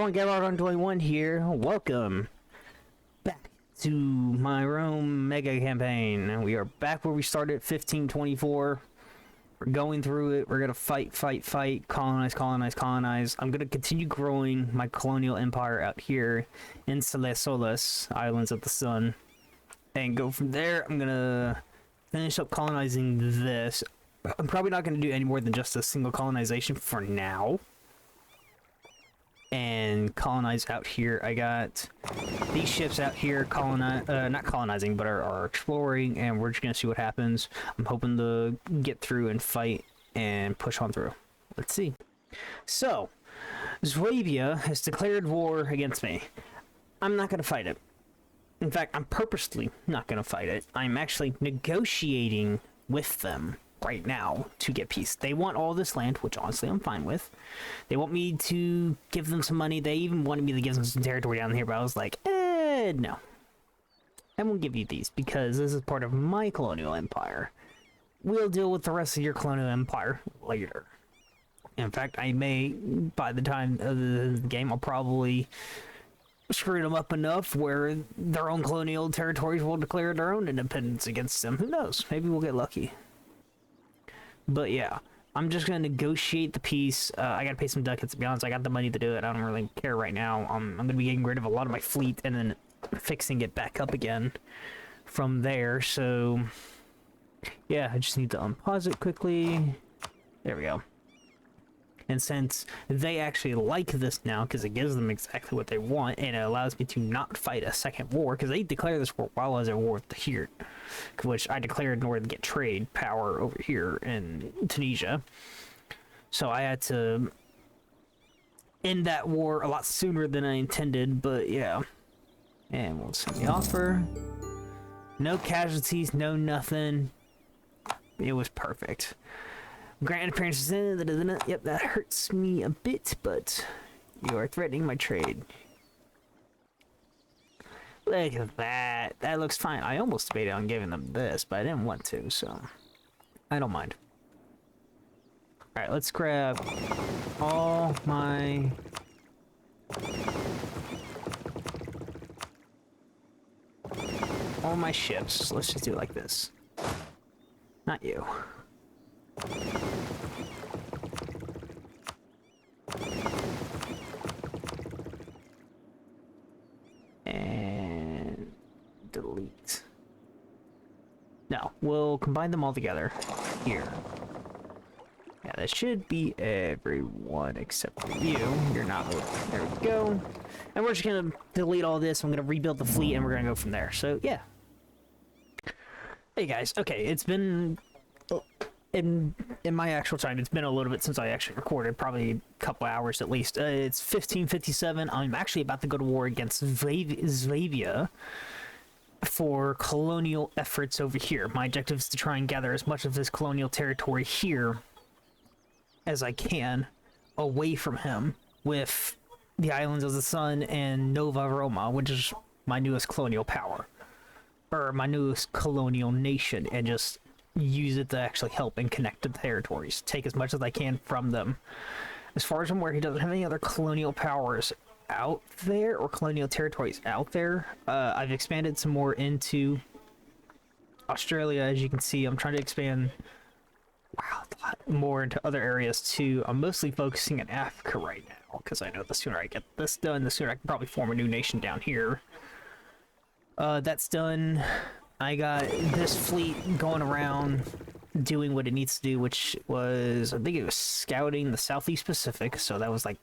everyone, Gerard121 here. Welcome back to my Rome mega campaign. We are back where we started, 1524. We're going through it. We're gonna fight, colonize. I'm gonna continue growing my colonial empire out here in Solas, Islands of the Sun, and go from there. I'm gonna finish up colonizing this. I'm probably not gonna do any more than just a single colonization for now. And colonize out here. I got these ships out here not colonizing, but are exploring, and we're just gonna see what happens. I'm hoping to get through and fight and push on through. Let's see. So, Zwabia has declared war against me. I'm not gonna fight it. In fact, I'm purposely not gonna fight it. I'm actually negotiating with them right now to get peace. They want all this land, which honestly I'm fine with. They want me to give them some money. They even wanted me to give them some territory down here, but I was like, no. I won't give you these because this is part of my colonial empire. We'll deal with the rest of your colonial empire later. In fact, I may, by the time of the game, I'll probably screw them up enough where their own colonial territories will declare their own independence against them. Who knows? Maybe we'll get lucky. But yeah, I'm just gonna negotiate the peace. I gotta pay some ducats, to be honest. I got the money to do it. I don't really care right now. I'm gonna be getting rid of a lot of my fleet and then fixing it back up again from there. So yeah, I just need to unpause it quickly. There we go. And since they actually like this now, because it gives them exactly what they want, and it allows me to not fight a second war, because they declare this war while I was at war with here, which I declared in order to get trade power over here in Tunisia. So I had to end that war a lot sooner than I intended, but yeah. And we'll send the offer. No casualties, no nothing. It was perfect. Grant appearances in. Yep, that hurts me a bit, but you are threatening my trade. Look at that. That looks fine. I almost debated on giving them this, but I didn't want to, so I don't mind. Alright, let's grab all my ships. Let's just do it like this. Not you. And delete. No, we'll combine them all together here. Yeah, that should be everyone except for you. You're not. There we go. And we're just gonna delete all this. I'm gonna rebuild the fleet, and we're gonna go from there. So yeah. Hey guys. Okay, it's been in my actual time, it's been a little bit since I actually recorded, probably a couple hours at least. It's 1557. I'm actually about to go to war against Zwabia for colonial efforts over here. My objective is to try and gather as much of this colonial territory here as I can away from him, with the Islands of the Sun and Nova Roma, which is my newest colonial power, or my newest colonial nation, and just use it to actually help and connect to the territories. Take as much as I can from them. As far as I'm aware, he doesn't have any other colonial powers out there, or colonial territories out there. I've expanded some more into Australia. As you can see, I'm trying to expand a lot more into other areas too. I'm mostly focusing on Africa right now, because I know the sooner I get this done, the sooner I can probably form a new nation down here. That's done. I got this fleet going around doing what it needs to do, which was, I think it was scouting the Southeast Pacific, so that was like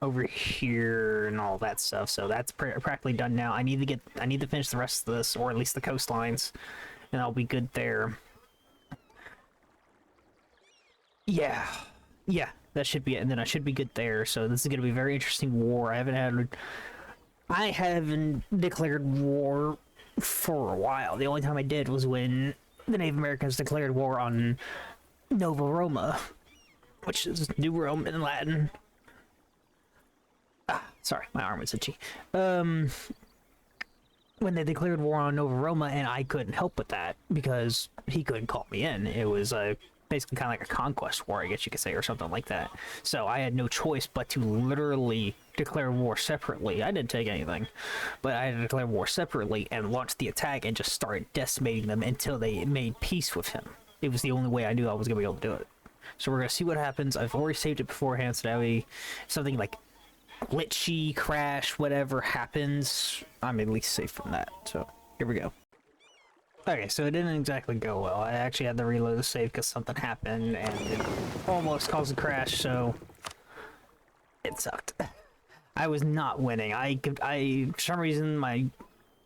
over here and all that stuff. So that's practically done now. I need to finish the rest of this, or at least the coastlines, and I'll be good there. Yeah, that should be it, and then I should be good there. So this is going to be a very interesting war. I haven't declared war for a while. The only time I did was when the Native Americans declared war on Nova Roma, which is New Rome in Latin. Sorry, my arm was itchy. When they declared war on Nova Roma, and I couldn't help with that because he couldn't call me in. It was a basically kind of like a conquest war, I guess you could say, or something like that. So I had no choice but to literally declare war separately. I didn't take anything, but I had to declare war separately and launch the attack and just start decimating them until they made peace with him. It was the only way I knew I was going to be able to do it. So we're going to see what happens. I've already saved it beforehand, so that way something like glitchy, crash, whatever happens, I'm at least safe from that. So here we go. Okay, so it didn't exactly go well. I actually had to reload the save because something happened and it almost caused a crash, so it sucked. I was not winning. For some reason, my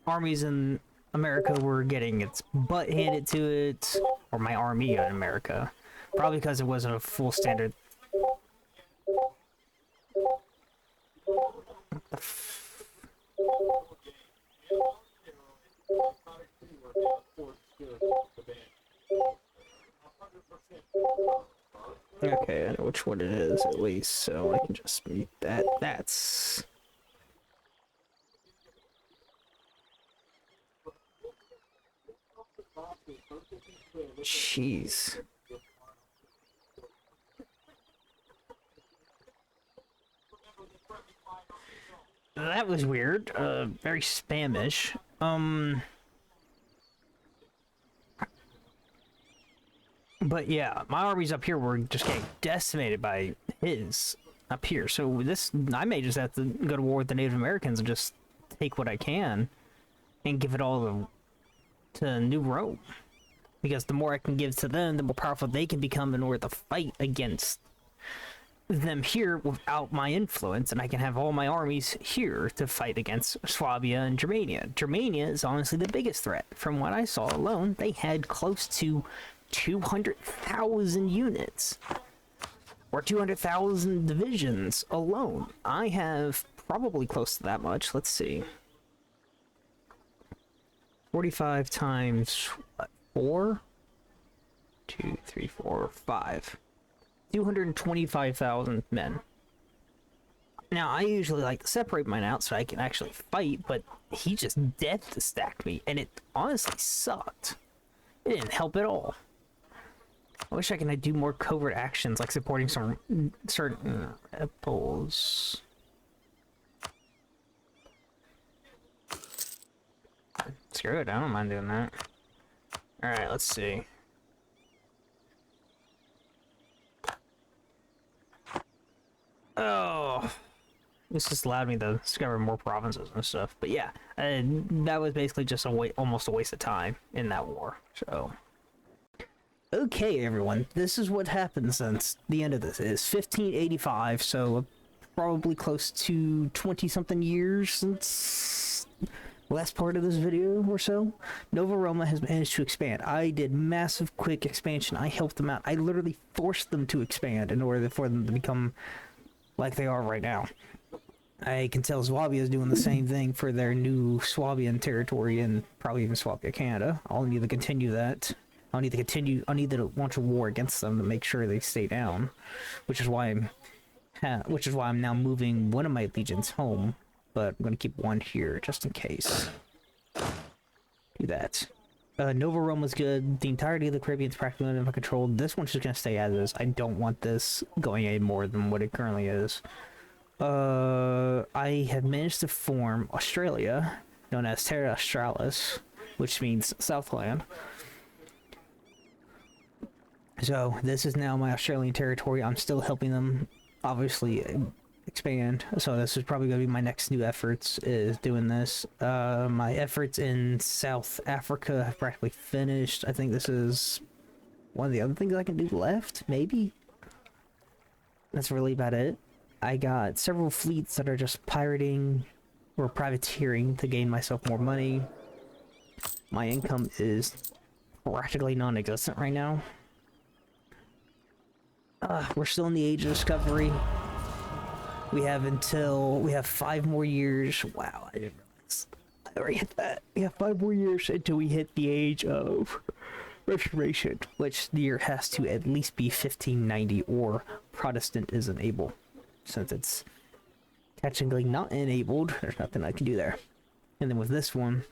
armies in America were getting its butt handed to it, or my army in America. Probably because it wasn't a full standard. What the Okay, I know which one it is at least, so I can just meet that. That's... Jeez. That was weird. Very Spanish. But yeah, my armies up here were just getting decimated by his up here. So this, I may just have to go to war with the Native Americans and just take what I can and give it all to New Rome. Because the more I can give to them, the more powerful they can become in order to fight against them here without my influence, and I can have all my armies here to fight against Swabia and Germania. Germania is honestly the biggest threat. From what I saw alone, they had close to 200,000 units, or 200,000 divisions alone. I have probably close to that much. Let's see. 45 times what, 4? 2, 3, 4, 5. 225,000 men. Now, I usually like to separate mine out so I can actually fight, but he just death stacked me, and it honestly sucked. It didn't help at all. I wish I could do more covert actions, like supporting some certain rebels. Screw it, I don't mind doing that. Alright, let's see. Oh, this just allowed me to discover more provinces and stuff. But yeah, that was basically just almost a waste of time in that war. So, okay, everyone, this is what happened since the end of this. It's 1585, so probably close to 20-something years since the last part of this video or so. Nova Roma has managed to expand. I did massive, quick expansion. I helped them out. I literally forced them to expand in order for them to become like they are right now. I can tell Swabia is doing the same thing for their new Swabian territory and probably even Swabia, Canada. I'll need to continue that. I'll need to launch a war against them to make sure they stay down, which is why I'm now moving one of my legions home, but I'm going to keep one here just in case. Do that. Nova Roma's good. The entirety of the Caribbean is practically under my control. This one's just going to stay as is. I don't want this going any more than what it currently is. I have managed to form Australia, known as Terra Australis, which means Southland. So this is now my Australian territory. I'm still helping them, obviously, expand. So this is probably going to be my next new efforts, is doing this. My efforts in South Africa have practically finished. I think this is one of the other things I can do left, maybe? That's really about it. I got several fleets that are just pirating or privateering to gain myself more money. My income is practically non-existent right now. We're still in the age of discovery. We have 5 more years. Wow, I didn't realize I already hit that. We have 5 more years until we hit the age of Restoration, which the year has to at least be 1590 or Protestant is enabled. Since it's technically not enabled, there's nothing I can do there. And then with this one,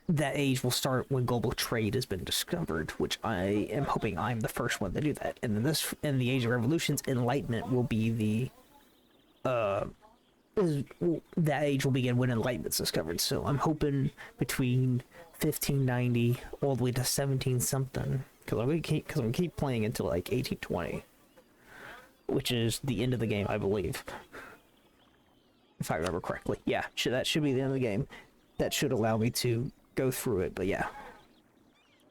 that age will start when global trade has been discovered, which I am hoping I'm the first one to do that. And then in the Age of Revolutions, Enlightenment will be that age will begin when Enlightenment's discovered. So I'm hoping between 1590 all the way to 17 something, because I'm gonna keep playing until like 1820, which is the end of the game, I believe, if I remember correctly. Yeah, that should be the end of the game. That should allow me to go through it. But yeah,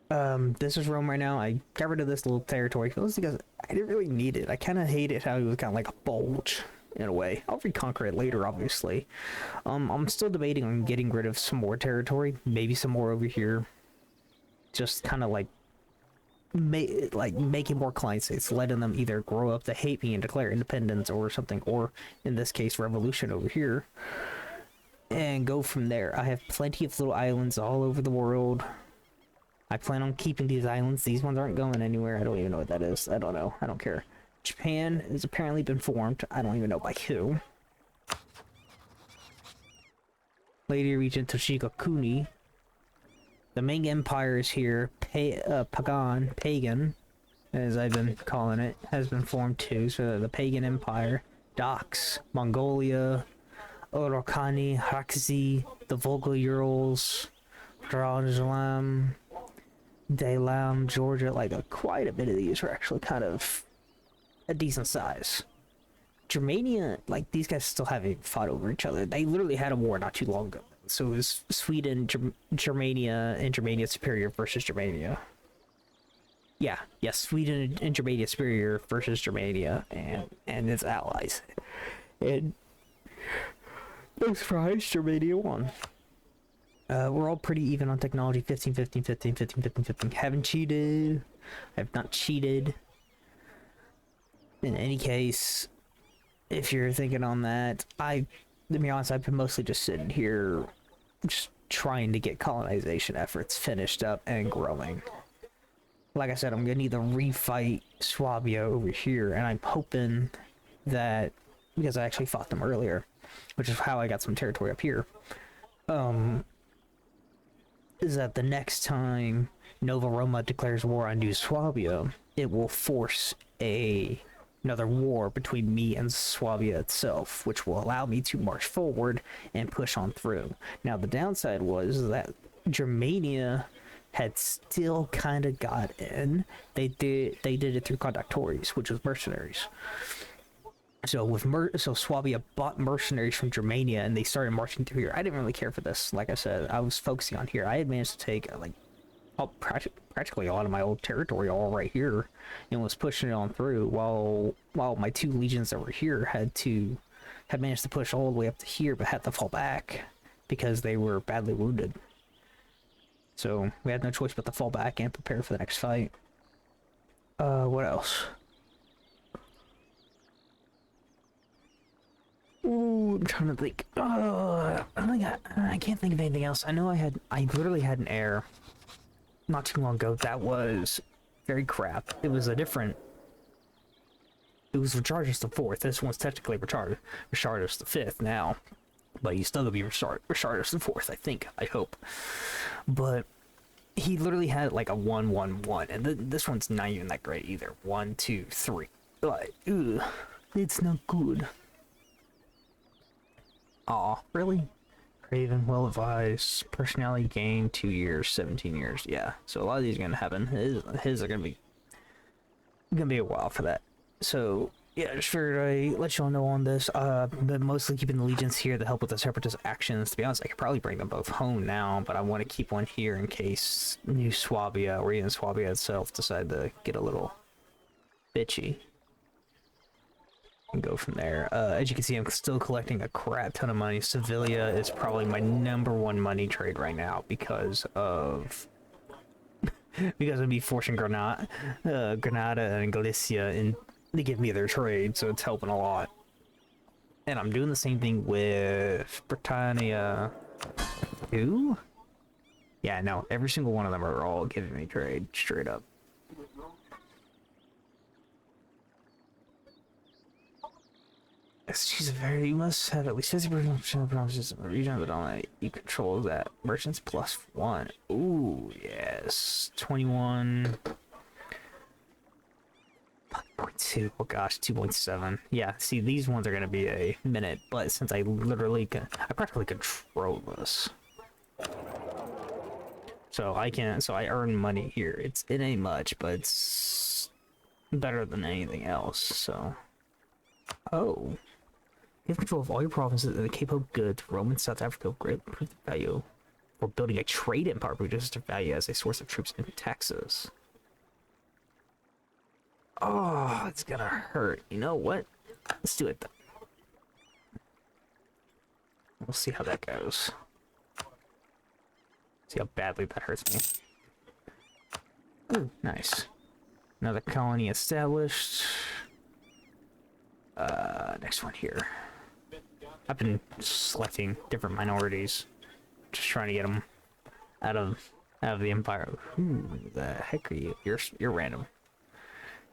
this is Rome right now. I got rid of this little territory because I didn't really need it. I kind of hated how it was kind of like a bulge in a way. I'll reconquer it later, obviously. I'm still debating on getting rid of some more territory, maybe some more over here, just kind of like making more client states, letting them either grow up to hate me and declare independence or something, or in this case revolution over here, and go from there. I have plenty of little islands all over the world. I plan on keeping these islands. These ones aren't going anywhere. I don't even know what that is. I don't know. I don't care. Japan has apparently been formed. I don't even know by who. Later region Toshigakuni. The Ming Empire is here. Pagan, as I've been calling it, has been formed too. So the Pagan Empire. Dakhs, Mongolia, Urokani, Hakzi, the Volga Urals, Darjeeling, Daylam, Georgia. Like quite a bit of these are actually kind of a decent size. Germania, like these guys still haven't fought over each other. They literally had a war not too long ago. So it was Sweden, Germania, and Germania Superior versus Germania. Yeah, Sweden and Germania Superior versus Germania and its allies. And no surprise, Germania won. We're all pretty even on technology. 15, 15, 15, 15, 15, 15. Haven't cheated. I have not cheated. In any case, if you're thinking on that, to be honest, I've been mostly just sitting here just trying to get colonization efforts finished up and growing. Like I said, I'm gonna need to refight Swabia over here, and I'm hoping that, because I actually fought them earlier, which is how I got some territory up here, is that the next time Nova Roma declares war on New Swabia, it will force another war between me and Swabia itself, which will allow me to march forward and push on through. Now, the downside was that Germania had still kind of got in. They did it through conductores, which was mercenaries. So Swabia bought mercenaries from Germania, and they started marching through here. I didn't really care for this. Like I said, I was focusing on here. I had managed to take practically a lot of my old territory all right here, and was pushing it on through, while my two legions that were here had managed to push all the way up to here, but had to fall back because they were badly wounded. So we had no choice but to fall back and prepare for the next fight. What else? Ooh, I'm trying to think. I can't think of anything else. I know I literally had an heir not too long ago that was very crap. It was Richardus the Fourth. This one's technically Richardus the Fifth now, but he's still gonna be Richardus the Fourth, I hope. But he literally had like a 1-1-1, and this one's not even that great either. 1, 2, 3. Like, ugh, it's not good. Aw, really? Craven, well advised, personality gain, 2 years, 17 years. Yeah, so a lot of these are gonna happen. His are gonna be a while for that. So yeah, just figured I let you all know on this. Been mostly keeping the legions here to help with the separatist actions. To be honest, I could probably bring them both home now, but I want to keep one here in case New Swabia or even Swabia itself decide to get a little bitchy. And go from there. As you can see, I'm still collecting a crap ton of money. Sevilla is probably my #1 money trade right now because of me forcing Granada and Galicia to give me their trade, so it's helping a lot. And I'm doing the same thing with Britannia. Who? Yeah, no, every single one of them are all giving me trade straight up. You must have at least 50% of promises in the region, but only you control that. Merchants +1. Ooh, yes. 21. 5.2. Oh gosh, 2.7. Yeah, see, these ones are gonna be a minute, but since I practically control this. So I earn money here. It ain't much, but it's better than anything else, so. Oh. You have control of all your provinces in the Cape of Good, Rome and South Africa, great improved value for building a trade empire, reduces their value as a source of troops and taxes. Oh, it's gonna hurt. You know what? Let's do it then. We'll see how that goes. See how badly that hurts me. Ooh, nice. Another colony established. Next one here. I've been selecting different minorities, just trying to get them out of the empire. Who the heck are you? You're random.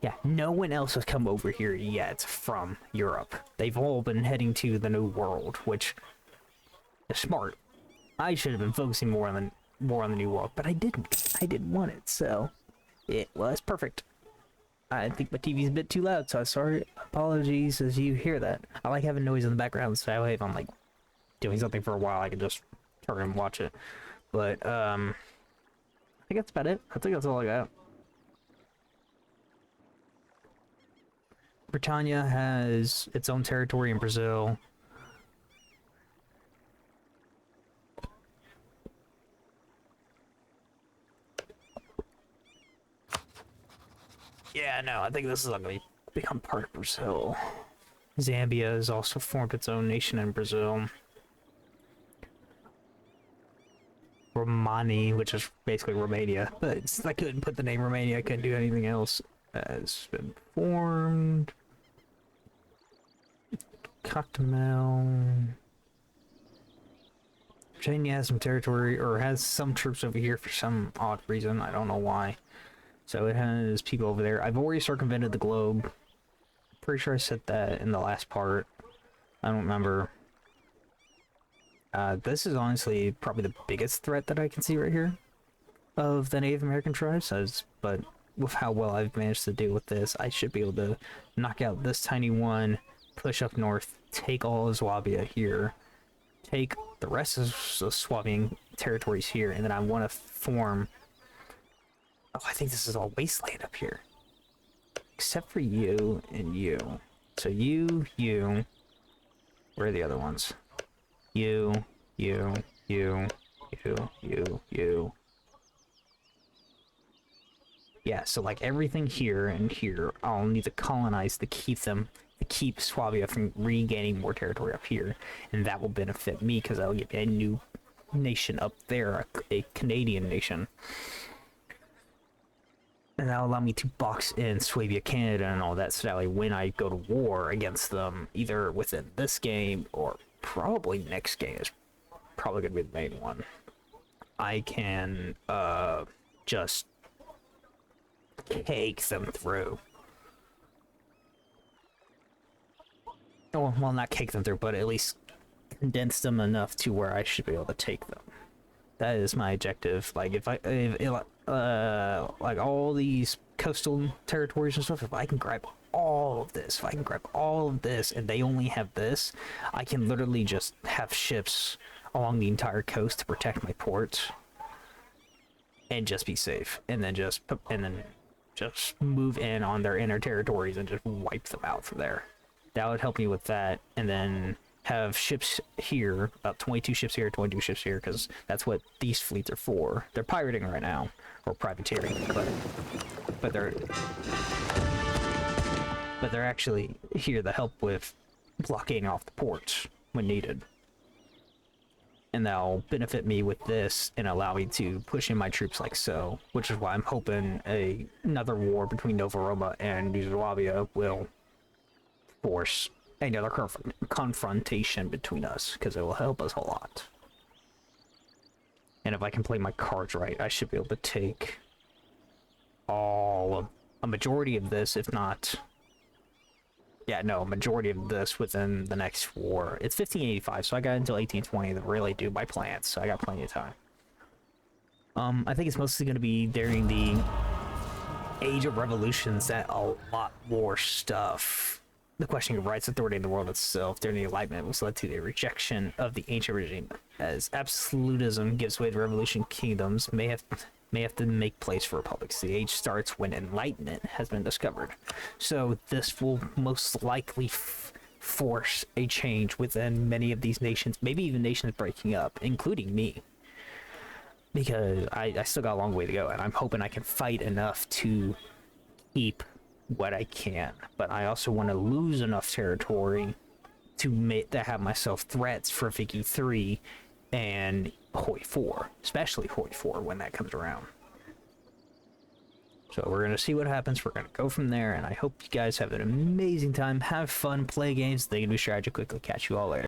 Yeah, no one else has come over here yet from Europe. They've all been heading to the New World, which is smart. I should have been focusing more on the New World, but I didn't. I didn't want it, so it was perfect. I think my TV's a bit too loud, so I'm sorry. Apologies as you hear that. I like having noise in the background, so that way if I'm like doing something for a while, I can just turn and watch it. But I think that's about it. I think that's all I got. Britannia has its own territory in Brazil. Yeah, no, I think this is gonna become part of Brazil. Zambia has also formed its own nation in Brazil. Romani, which is basically Romania, but I couldn't put the name Romania, I couldn't do anything else, has been formed. Coctamel. Virginia has some territory, or has some troops over here for some odd reason, I don't know why. So it has people over there. I've already circumvented the globe. Pretty sure I said that in the last part. I don't remember. This is honestly probably the biggest threat that I can see right here of the Native American tribes. But with how well I've managed to deal with this, I should be able to knock out this tiny one, push up north, take all of Swabia here, take the rest of the Swabian territories here, and then I want to form... Oh, I think this is all wasteland up here. Except for you and you. So you. Where are the other ones? You. Yeah, so like everything here and here, I'll need to colonize to keep Swabia from regaining more territory up here. And that will benefit me because I'll get a new nation up there, a Canadian nation. And that'll allow me to box in Swabia, Canada, and all that, so that way when I go to war against them, either within this game or probably next game is probably going to be the main one, I can just cake them through. Oh, well, not cake them through, but at least condense them enough to where I should be able to take them. That is my objective. Like like all these coastal territories and stuff, if I can grab all of this, and they only have this, I can literally just have ships along the entire coast to protect my ports and just be safe, and then just move in on their inner territories and just wipe them out from there. That would help me with that, and then have ships here, about 22 ships here, 22 ships here, because that's what these fleets are for. They're pirating right now, or privateering, but they're actually here to help with blockading off the ports when needed. And that'll benefit me with this and allow me to push in my troops like so, which is why I'm hoping another war between Nova Roma and New Swabia will force another confrontation between us, because it will help us a lot. And if I can play my cards right, I should be able to take a majority of this, if not Yeah, no, majority of this within the next war. It's 1585, so I got until 1820 to really do my plans, so I got plenty of time. I think it's mostly going to be during the Age of Revolutions that a lot more stuff. The questioning of rights, authority in the world itself during the Enlightenment was led to the rejection of the ancient regime, as absolutism gives way to revolution. Kingdoms may have to make place for republics. The age starts when enlightenment has been discovered. So this will most likely force a change within many of these nations, maybe even nations breaking up, including me. Because I still got a long way to go, and I'm hoping I can fight enough to keep what I can. But I also want to lose enough territory to have myself threats for Vicky 3 and Hoi 4, especially Hoi 4 when that comes around. So we're going to see what happens. We're going to go from there, and I hope you guys have an amazing time. Have fun, play games, think and do strategy quickly. Catch you all later.